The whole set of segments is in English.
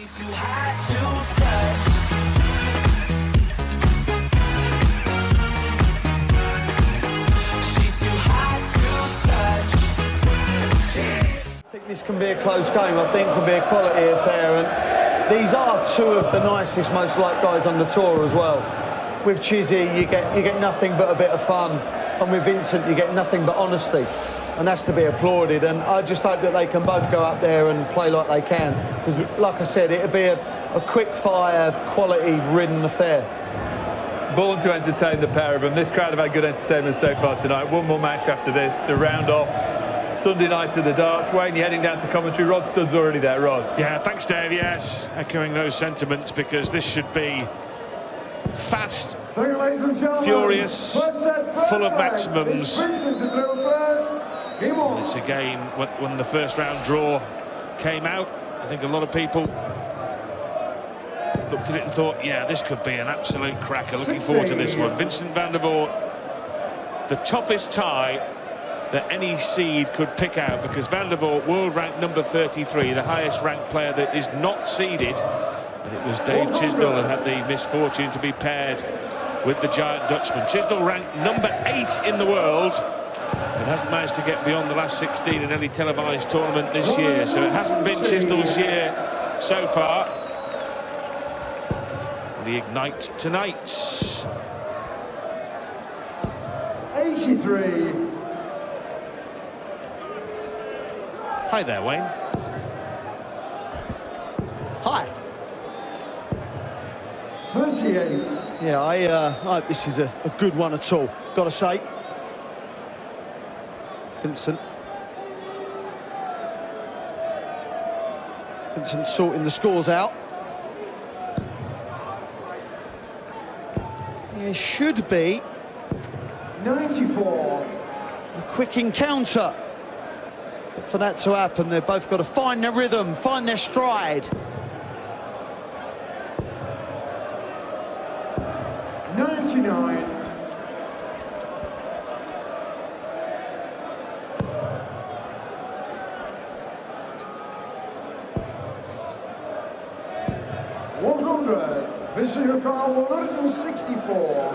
I think this can be a close game. I think it can be a quality affair, and these are two of the nicest, most liked guys on the tour as well. With Chizzy, you get nothing but a bit of fun, and with Vincent, you get nothing but honesty, and that's to be applauded. And I just hope that they can both go up there and play like they can, because, like I said, it'll be a quick-fire, quality-ridden affair. Born to entertain the pair of them. This crowd have had good entertainment so far tonight. One more match after this to round off Sunday night at the darts. Wayne, you're heading down to commentary. Rod Studd's already there. Rod. Yeah, thanks, Dave. Yes, echoing those sentiments, because this should be fast, furious, full of maximums. It's a game when the first round draw came out, I think a lot of people looked at it and thought, yeah, this could be an absolute cracker. Looking forward to this one. Vincent van der Voort, the toughest tie that any seed could pick out, because Van der Voort, world rank number 33, the highest ranked player that is not seeded, and it was Dave Chisnall who had the misfortune to be paired with the giant Dutchman. Chisnall ranked number 8 in the world and hasn't managed to get beyond the last 16 in any televised tournament this year, so it hasn't been Chisnall's year so far. The Ignite tonight. 83. Hi there, Wayne. Hi. 38. Yeah, I hope this is a good one at all, got to say. Vincent sorting the scores out. It should be 94. a quick encounter. But for that to happen, they've both got to find their rhythm, find their stride. 99. Vincent 164.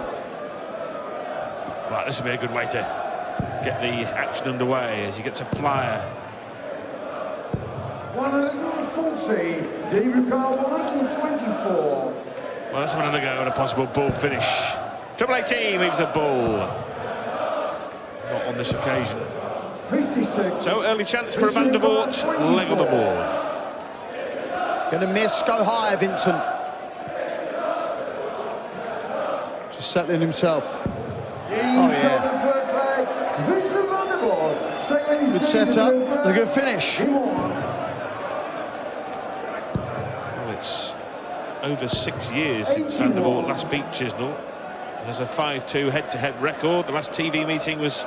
Right, this will be a good way to get the action underway as he gets a flyer. 140. David Carl 124. Well, let's have another go at a possible ball finish. Double 18 leaves the ball. Not on this occasion. 56. So early chance for Van der Voort. Leg on the ball. Gonna miss, go high, Vincent. Just settling himself. Oh, yeah. Good setup and a good finish. Well, it's over 6 years since Van der Voort last beat Chisnall. There's a 5-2 head-to-head record. The last TV meeting was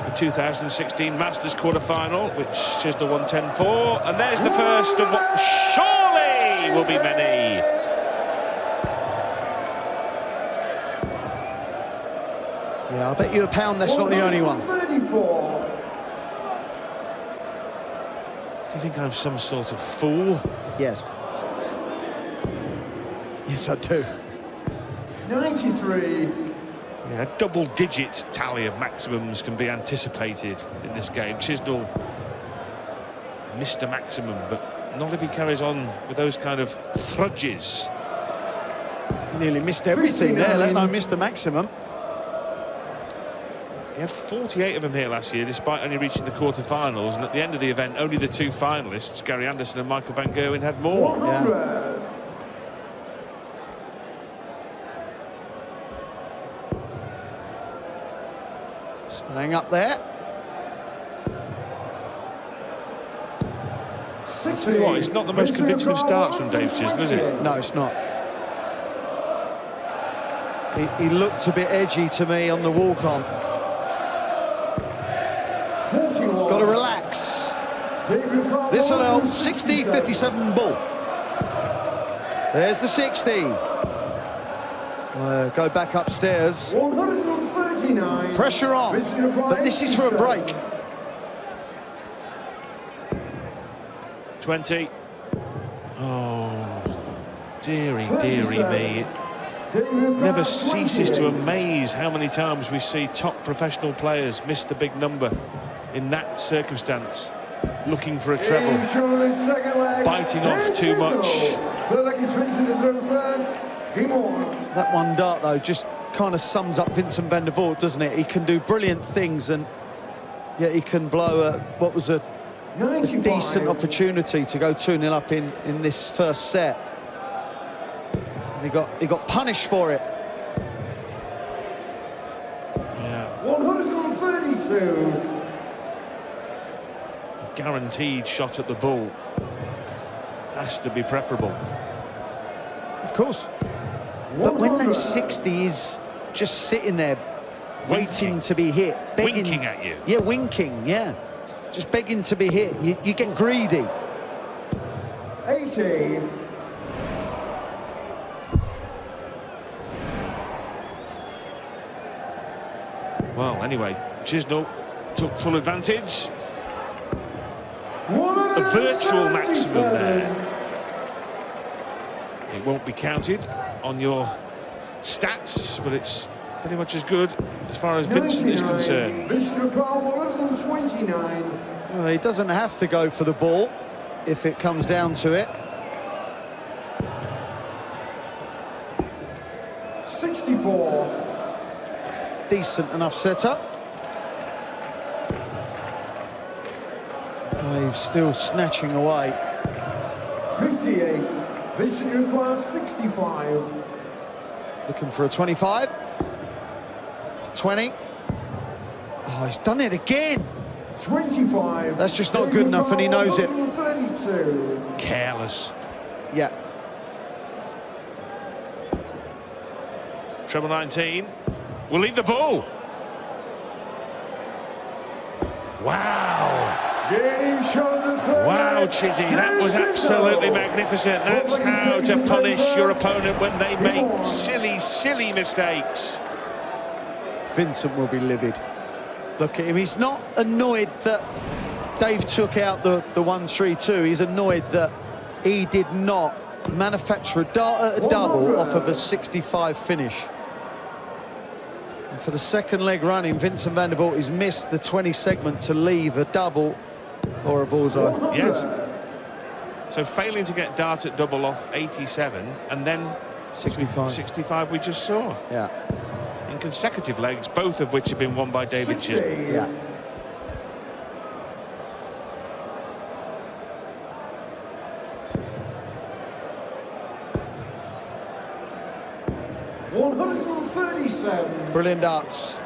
the 2016 Masters quarter-final, which Chisnall won 10-4. And there's the first of what surely will be many. Yeah, I'll bet you £1 that's not the only one. 34. Do you think I'm some sort of fool? Yes. Yes, I do. 93. Yeah, a double-digit tally of maximums can be anticipated in this game. Chisnall missed a maximum, but not if he carries on with those kind of thrudges. He nearly missed everything there, let alone missed the maximum. He had 48 of them here last year, despite only reaching the quarter-finals, and at the end of the event, only the 2 finalists, Gary Anderson and Michael van Gerwen, had more. Yeah. Staying up there. I'll tell you what, it's not the most convincing of starts from Dave Chisnall, is it? No, it's not. He looked a bit edgy to me on the walk-on. Got to relax. This'll help. 60, 57 ball. There's the 60. Go back upstairs. 139. Pressure on. But this is for a break. 20. Oh, Deary, deary me. It never ceases to amaze how many times we see top professional players miss the big number in that circumstance, looking for a treble, biting off too much. That one dart, though, just kind of sums up Vincent van der Voort, doesn't it? He can do brilliant things, and yet he can blow what was a decent opportunity to go 2-0 up in this first set. And he got punished for it. Yeah. 132. Guaranteed shot at the ball has to be preferable. Of course. But when that 60 is just sitting there, waiting to be hit, begging, winking at you. Yeah, winking, yeah. Just begging to be hit. You get greedy. 80. Well, anyway, Chisnall took full advantage. A virtual maximum there. It won't be counted on your stats, but it's pretty much as good as far as Vincent is concerned. Well, he doesn't have to go for the ball if it comes down to it. 64. Decent enough setup. Dave still snatching away. 58. Vincent requires 65. Looking for a 25. 20. Oh, he's done it again. 25. That's just not good enough, and he knows it. 32. Careless. Yeah. Treble 19. We'll leave the ball. Wow. Wow, Chizzy, that was absolutely magnificent. That's how to punish your opponent when they make silly, silly mistakes. Vincent will be livid. Look at him. He's not annoyed that Dave took out the 1-3-2. He's annoyed that he did not manufacture a dart at a double off of a 65 finish. And for the second leg running, Vincent van der Voort has missed the 20 segment to leave a double or a bullseye. Yes. So failing to get dart at double off 87 and then 65 we just saw. Yeah. In consecutive legs, both of which have been won by David Chisnall. Yeah. Brilliant darts.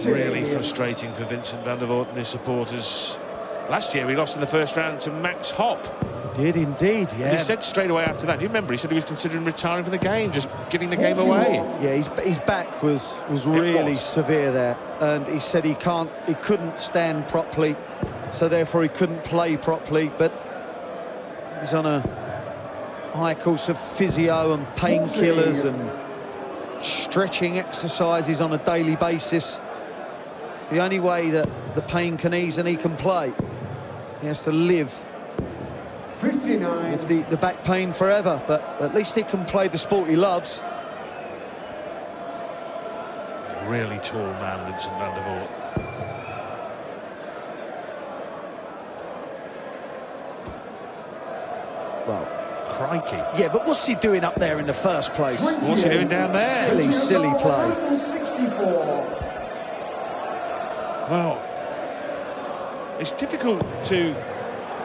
Really frustrating for Vincent van der Voort and his supporters. Last year he lost in the first round to Max Hopp. He did indeed, yeah. And he said straight away after that, do you remember, he said he was considering retiring from the game, just giving the game away. Yeah, his back was really severe there, and he said he couldn't stand properly, so therefore he couldn't play properly, but he's on a high course of physio and painkillers and stretching exercises on a daily basis. It's the only way that the pain can ease and he can play. He has to live 59. with the back pain forever, but at least he can play the sport he loves. Really tall man, Vincent van der Voort. Well, crikey. yeah, but what's he doing up there in the first place? What's he doing down there? Silly play. 64. Well, it's difficult to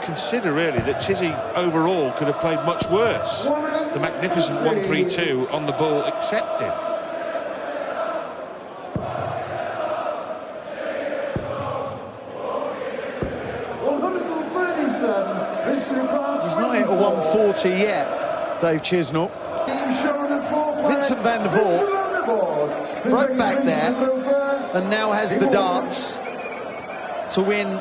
consider, really, that Chizzy overall could have played much worse. The magnificent 1-3-2 on the ball accepted. He's not hit a 140 yet, Dave Chisnall. Vincent van der Voort broke back there and now has the darts to win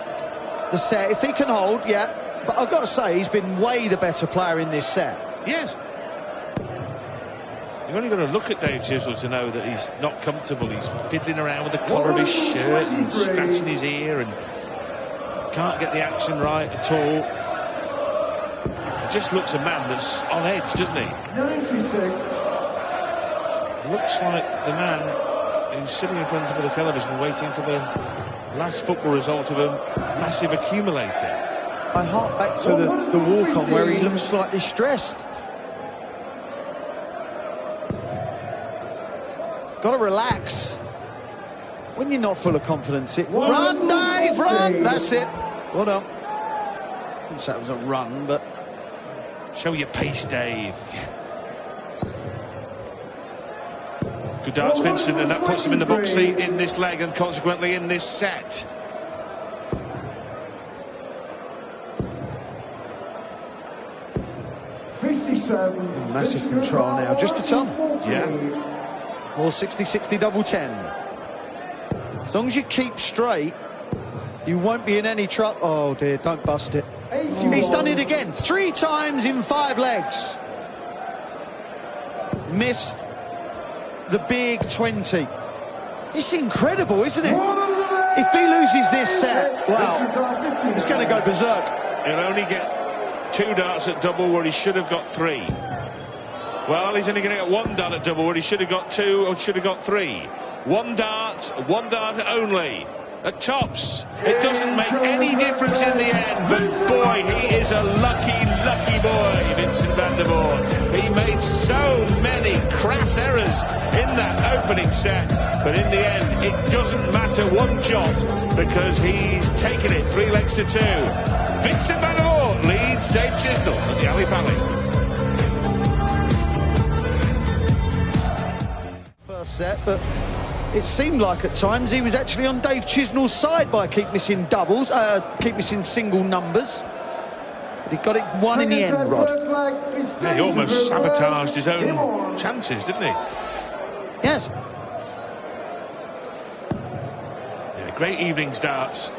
the set. If he can hold, yeah, but I've got to say, he's been way the better player in this set. Yes. He You've only got to look at Dave Chisnall to know that he's not comfortable. He's fiddling around with the collar of his shirt and scratching his ear and can't get the action right at all. He just looks a man that's on edge, doesn't he? 96. Looks like the man who's sitting in front of the television waiting for the last football result of a massive accumulator. I hark back to the walk-on where he looks slightly stressed. Got to relax. When you're not full of confidence, run, Dave, run! That's it. Well done. I wouldn't say it was a run, but... Show your pace, Dave. Good darts, Vincent, and that puts him in the box seat in this leg and consequently in this set. Massive control now, just a ton. Yeah. Or 60-60 double 10. As long as you keep straight, you won't be in any trouble. Oh dear, don't bust it. He's done it again, 3 times in 5 legs. Missed the big 20. It's incredible, isn't it? If he loses this set, wow, he's going to go berserk. He'll only get 2 darts at double where he should have got 3. Well, he's only going to get 1 dart at double where he should have got 2 or should have got 3. 1 dart only. At tops, it doesn't make any difference in the end, but boy, he is a lucky, lucky boy, Vincent van der Voort. He made so many crass errors in that opening set, but in the end, it doesn't matter one jot, because he's taken it 3 legs to 2. Vincent van der Voort leads Dave Chisnall at the Ali Valley. First set, but it seemed like at times he was actually on Dave Chisnall's side by keep missing single numbers. But he got it 1 in the end, Rod. Yeah, he almost sabotaged his own chances, didn't he? Yes. Yeah, great evening's darts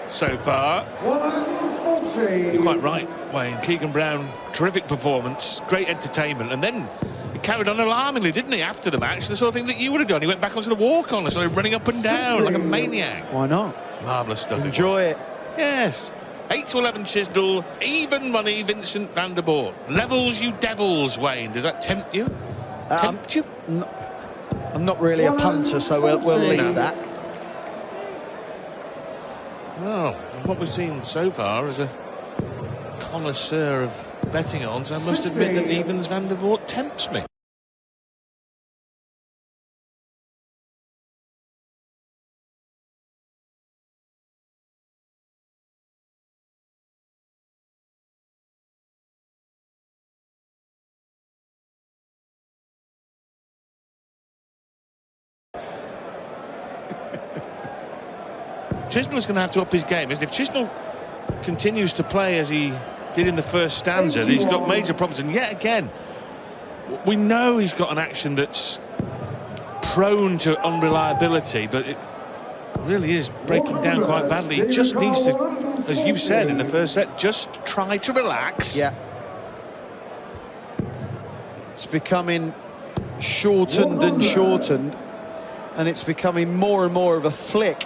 so far. 140. You're quite right, Wayne. Keegan Brown, terrific performance, great entertainment, and then he carried on alarmingly, didn't he, after the match? The sort of thing that you would have done. He went back onto the walk-on and started running up and down like a maniac. Why not? Marvellous stuff. Enjoy it. Yes. 8-11 Chisnall, even money Vincent van der Voort. Levels you devils, Wayne. Does that tempt you? Tempt you? I'm not really a punter, so we'll leave that. Well, what we've seen so far is a connoisseur of betting odds. I must admit that Evans van der Voort tempts me. Chisnall's going to have to up his game, isn't he? If Chisnall continues to play as he did in the first stanza, he's got major problems. And yet again, we know he's got an action that's prone to unreliability, but it really is breaking down quite badly. He just needs to, as you've said in the first set, just try to relax. Yeah. It's becoming shortened and shortened, and it's becoming more and more of a flick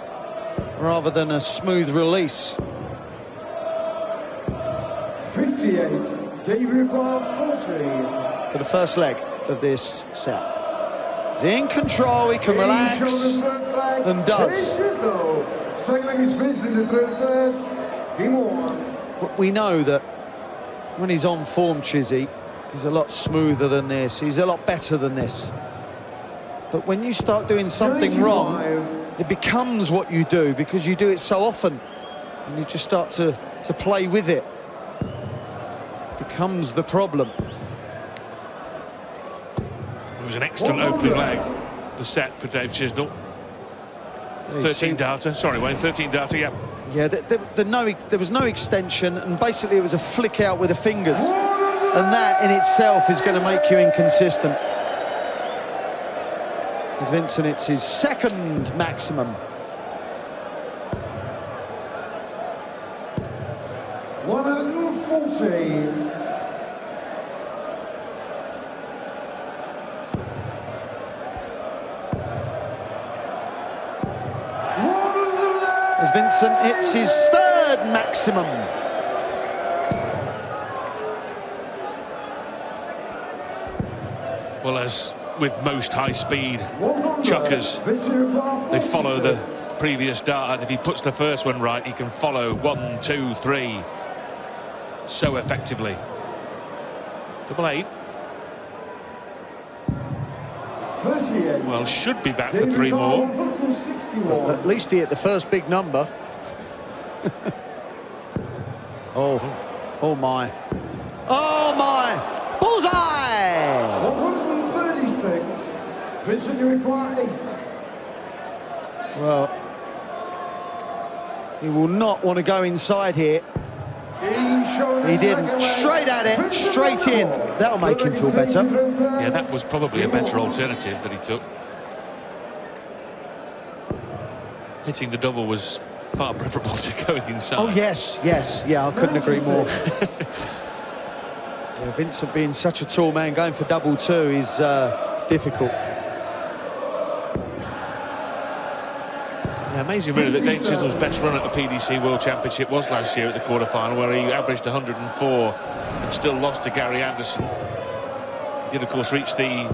rather than a smooth release. 58, David 40. For the first leg of this set. He's in control, he can relax, and does. Second leg is Vincent, the third first. Game on. But we know that when he's on form, Chizzy, he's a lot smoother than this. He's a lot better than this. But when you start doing something wrong, it becomes what you do because you do it so often, and you just start to play with it. Becomes the problem. It was an excellent opening leg, the set for Dave Chisnall. 13 darter, sorry Wayne, 13 darter, yeah. Yeah, there was no extension, and basically it was a flick out with the fingers, and that in itself is going to make you inconsistent. As Vincent, it's his second maximum. 140. as Vincent hits his third maximum. Well, as with most high-speed chuckers, they follow the previous dart, and if he puts the first one right, he can follow 1, 2, 3 so effectively. Double 8. 38. Well, should be back for 3 more. Well, at least he hit the first big number. Oh my. Oh my! Bullseye! 136. Vincent, you require 8. Well, he will not want to go inside here. He didn't. Straight at it, straight in. That'll make him feel better. Yeah, that was probably a better alternative that he took. Hitting the double was far preferable to going inside. Oh, yes, yeah, I couldn't agree more. Yeah, Vincent being such a tall man, going for double 2 is difficult. Yeah, amazing really that Dave Chisnall's best run at the PDC World Championship was last year at the quarter-final, where he averaged 104 and still lost to Gary Anderson. He did, of course, reach the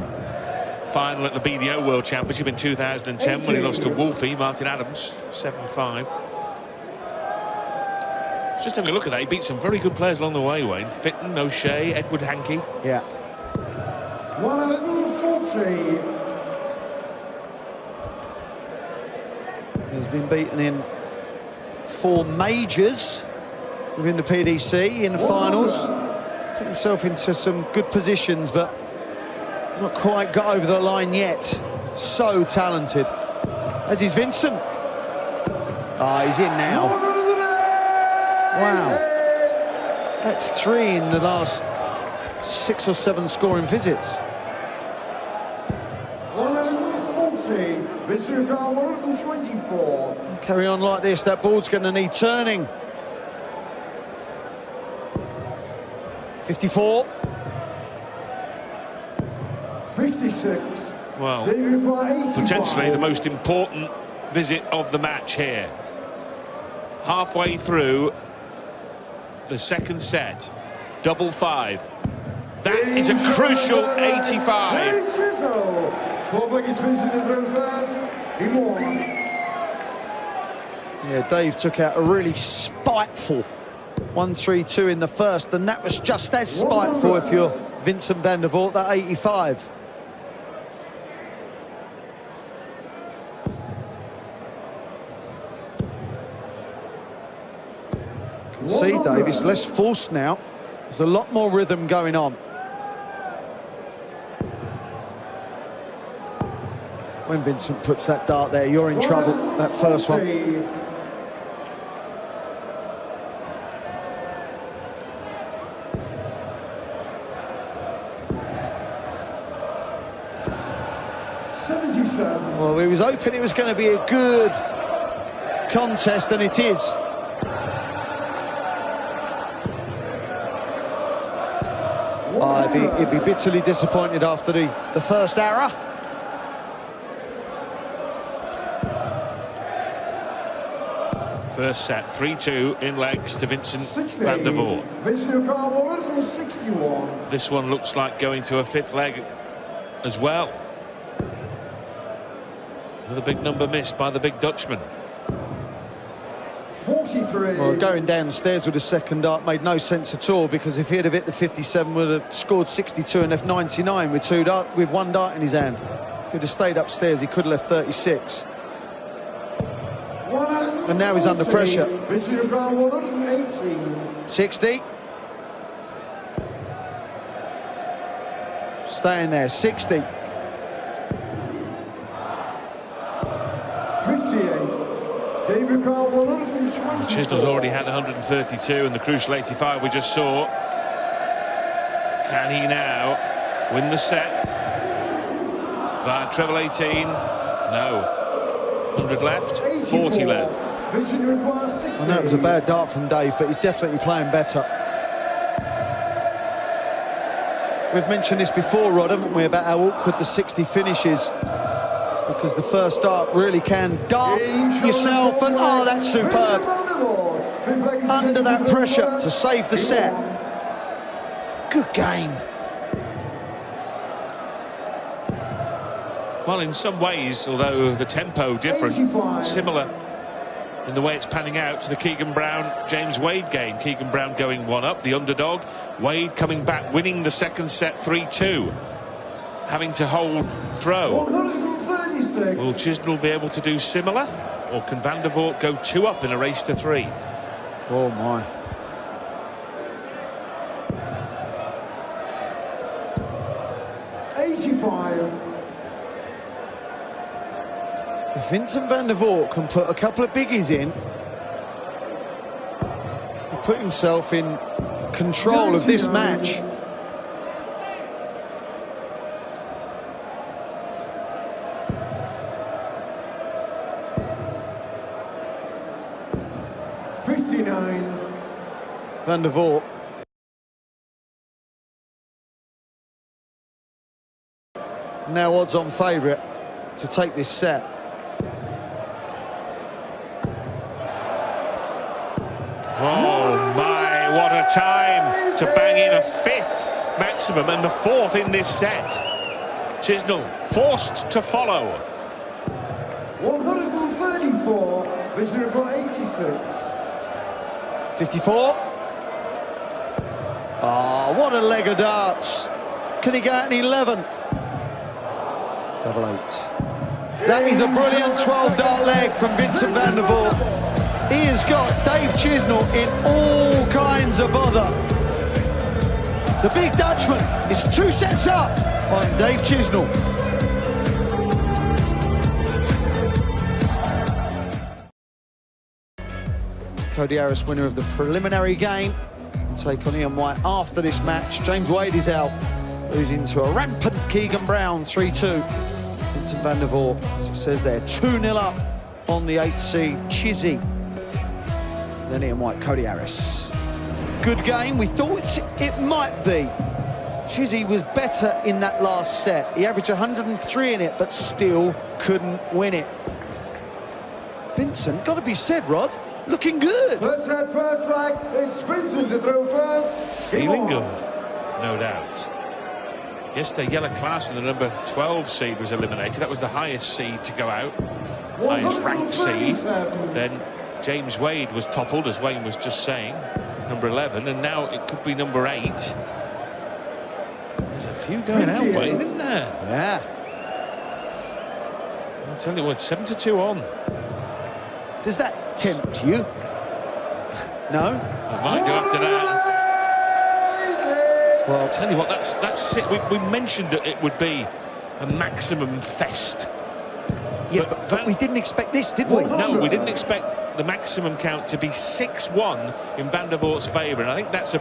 final at the BDO World Championship in 2010 when he lost to Wolfie, Martin Adams, 7-5. Just having a look at that, he beat some very good players along the way, Wayne. Fitton, O'Shea, Edward Hankey. Yeah. 140. He's been beaten in 4 majors within the PDC in the finals. Took himself into some good positions, but not quite got over the line yet. So talented. As is Vincent. Ah, he's in now. Wow. That's 3 in the last 6 or 7 scoring visits. 140. Vincent, 124. Carry on like this, that board's going to need turning. 54. 56. Well, potentially the most important visit of the match here. Halfway through the second set, double 5. That is a crucial 85. Yeah, Dave took out a really spiteful 1-3-2 in the first, and that was just as spiteful if you're Vincent van der Voort, that 85. Can see, Dave, it's less forced now. There's a lot more rhythm going on. When Vincent puts that dart there, you're in trouble, that first one. Well, we was hoping it was going to be a good contest, and it is. Oh, he'd be bitterly disappointed after the first error. First set, 3-2 in legs to Vincent van der Voort. This one looks like going to a 5th leg as well. With a big number missed by the big Dutchman. 43. Well, going down the stairs with the second dart made no sense at all, because if he'd have hit the 57, would have scored 62 and left 99 with 1 dart in his hand. If he'd have stayed upstairs, he could have left 36. And now he's under pressure. 60. Staying there, 60. 58. David Carl, 120. Chisnall's already had 132 and the crucial 85 we just saw. Can he now win the set via treble 18? No. 100 left, 40 left. I know it was a bad dart from Dave, but he's definitely playing better. We've mentioned this before, Rod, haven't we, about how awkward the 60 finish is, because the first start really can dart yourself, and oh, that's superb. Under that pressure to save the set. Good game. Well, in some ways, although the tempo different, similar in the way it's panning out to the Keegan Brown-James Wade game. Keegan Brown going one up, the underdog. Wade coming back, winning the second set 3-2. Having to hold throw. Will Chisnall be able to do similar? Or can Van der Voort go 2 up in a race to 3? Oh my. If Vincent van der Voort can put a couple of biggies in, he put himself in control of this match. Van der Voort. Now odds-on favourite to take this set. Oh my, what a time to bang in a 5th maximum and the 4th in this set. Chisnall forced to follow. 134, Vincent got 86. 54. Oh, what a leg of darts. Can he go out in 11? Double 8. That is a brilliant 12-dart leg from Vincent van der Voort. He has got Dave Chisnall in all kinds of bother. The big Dutchman is 2 sets up on Dave Chisnall. Cody Harris, winner of the preliminary game, will take on Ian White after this match. James Wade is out, losing to a rampant Keegan Brown, 3-2. Vincent van der Voort, as it says there, 2-0 up on the 8th seed, Chizzy. Then Ian White, Cody Harris. Good game, we thought it might be. Chizzy was better in that last set. He averaged 103 in it, but still couldn't win it. Vincent, got to be said, Rod, looking good. First set, first leg, it's Vincent to throw first. Feeling good, no doubt. Yesterday, Jelle Klaassen, the number 12 seed, was eliminated. That was the highest seed to go out, highest ranked seed. Then James Wade was toppled, as Wayne was just saying, number 11, and now it could be number 8. There's a few going out, Wayne, isn't there? Yeah. I'll tell you what, 7-2 on. Does that tempt you? No? I might do after that. Well, I'll tell you what, that's it. We mentioned that it would be a maximum fest. Yeah, but we didn't expect this, did we? No, we didn't expect the maximum count to be 6-1 in Van der Voort's favour, and I think that's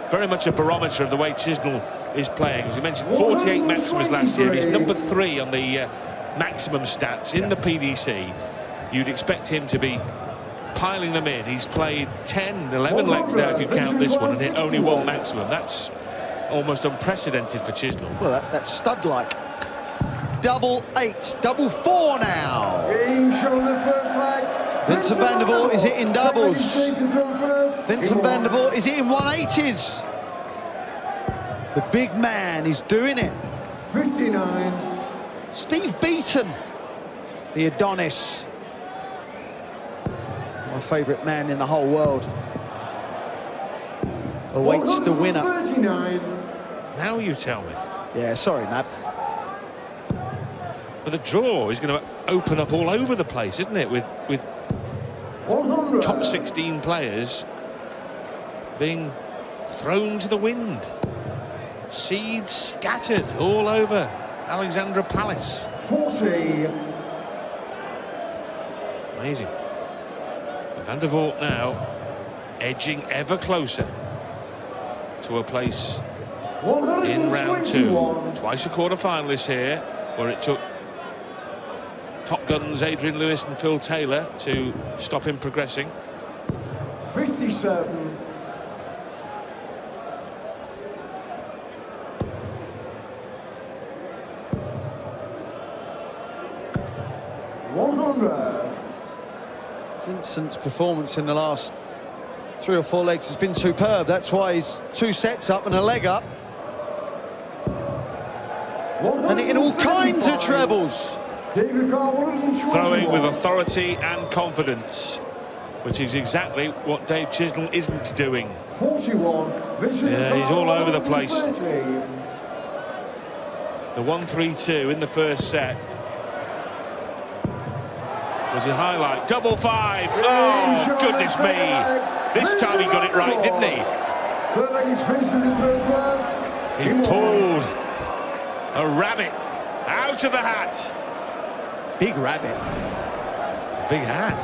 very much a barometer of the way Chisnall is playing. As you mentioned, 48 maximus last year. He's number 3 on the maximum stats in the PDC. You'd expect him to be piling them in. He's played 10, 11 legs now if you count this one, and hit only 1 maximum. That's almost unprecedented for Chisnall. Well, that's stud-like. Double 8, double 4 now. Vincent van der Voort is hitting doubles. Vincent van der Voort is hitting 180s. The big man is doing it. 59. Steve Beaton, the Adonis. My favourite man in the whole world. Awaits the winner. 39. Now you tell me. Yeah, sorry, Matt. For the draw is going to open up all over the place, isn't it? With 100. top 16 players being thrown to the wind. Seeds scattered all over Alexandra Palace. 40. Amazing. Van der Voort now edging ever closer to a place in round 2. Twice a quarter-finalist here, where it took top guns Adrian Lewis and Phil Taylor to stop him progressing. 57. Vincent's performance in the last 3 or 4 legs has been superb. That's why he's 2 sets up and a leg up. And in all kinds of trebles. Throwing with authority and confidence, which is exactly what Dave Chisnall isn't doing. 41. Yeah, he's all over the place. The 1-3-2 in the first set was a highlight. Double 5. Oh, goodness me. This time he got it right, didn't he? He pulled a rabbit out of the hat. Big rabbit. Big hat.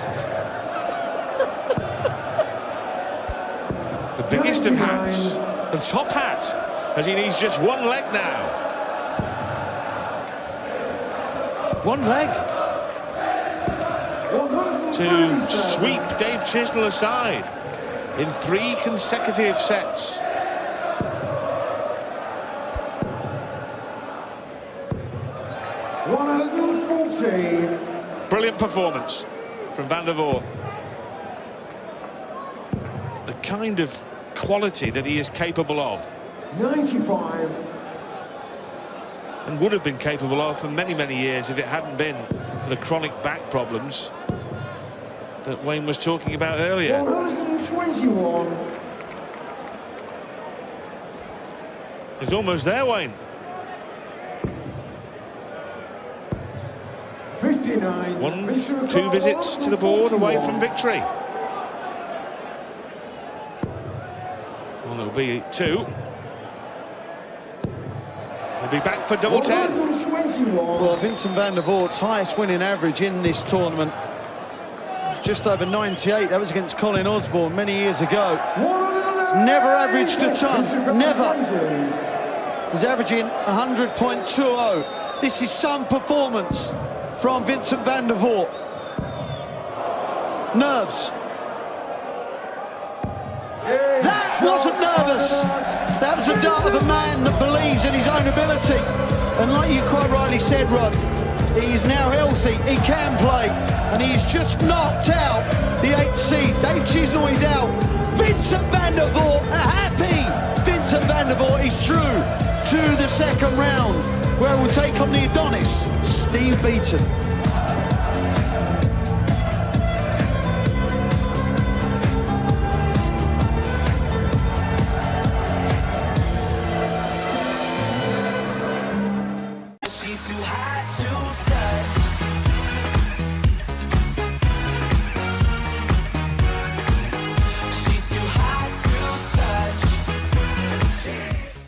The biggest of hats. The top hat, as he needs just 1 leg now. 1 leg. To sweep Dave Chisnall aside in 3 consecutive sets. Brilliant performance from Van der Voort. The kind of quality that he is capable of. 95. And would have been capable of for many, many years if it hadn't been for the chronic back problems that Wayne was talking about earlier. 121. He's almost there, Wayne. 59. 1, 2 visits to the board away from victory. Well, there'll be 2. We'll be back for double 10. Well, Vincent van der Voort's highest winning average in this tournament, just over 98. That was against Colin Osborne many years ago. He's never averaged a ton, never. He's averaging 100.20. This is some performance from Vincent van der Voort. Nerves. That wasn't nervous. That was a dart of a man that believes in his own ability. And like you quite rightly said, Rod, he's now healthy, he can play, and he's just knocked out the 8th seed. Dave Chisnall is out. Vincent van der Voort, a happy Vincent van der Voort is through to the 2nd round, where we'll take on the Adonis, Steve Beaton.